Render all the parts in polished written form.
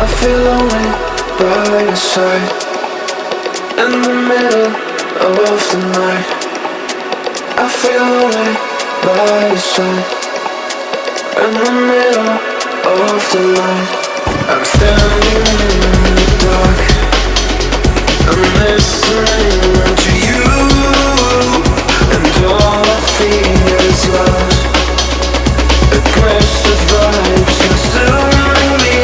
I feel lonely by your side. In the middle of the night, I feel lonely by your side. In the middle of the night, I'm standing in the dark. I'm listening to you, and all I feel is love. Aggressive vibes consuming me.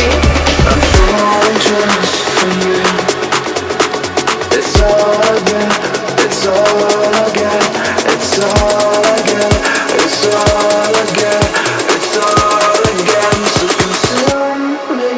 I'm falling just for you. It's all I get, it's all I get, it's all I get, it's all I get, it's all I get. So consume me.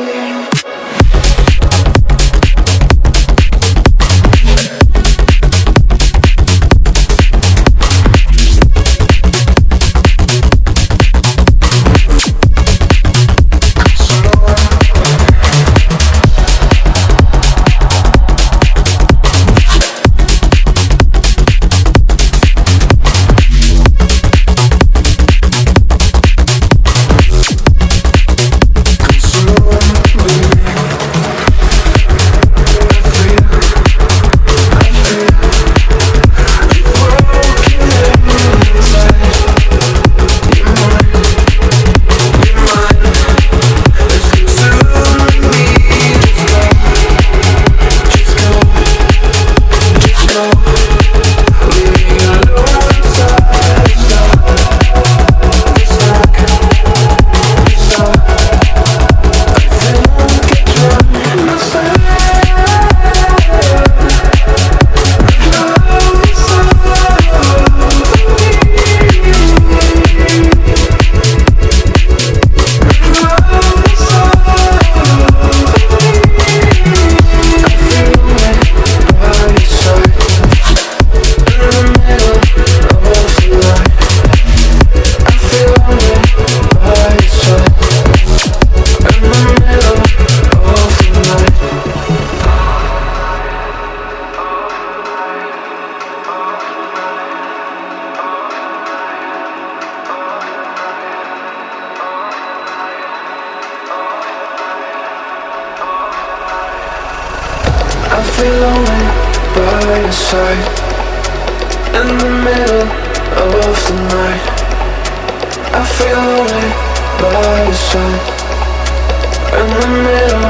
I feel lonely by your side. In the middle of the night, I feel lonely by your side. In the middle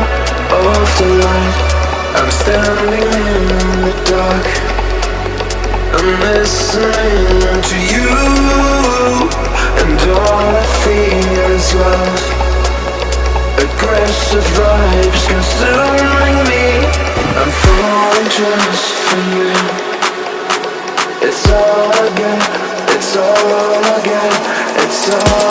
of the light, I'm standing in the dark. I'm listening to you, and all I feel is love. Aggressive vibes consuming me. I'm falling just for you. It's all I get, it's all I get, it's all